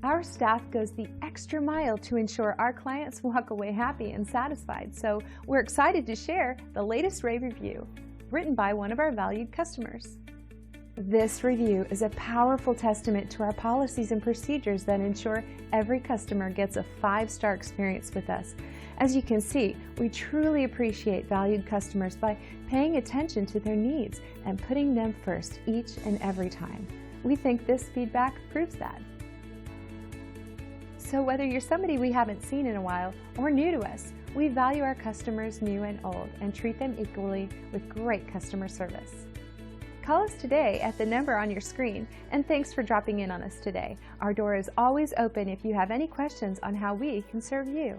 Our staff goes the extra mile to ensure our clients walk away happy and satisfied, so we're excited to share the latest rave review, written by one of our valued customers. This review is a powerful testament to our policies and procedures that ensure every customer gets a 5-star experience with us. As you can see, we truly appreciate valued customers by paying attention to their needs and putting them first each and every time. We think this feedback proves that. So whether you're somebody we haven't seen in a while or new to us, we value our customers new and old and treat them equally with great customer service. Call us today at the number on your screen, and thanks for dropping in on us today. Our door is always open if you have any questions on how we can serve you.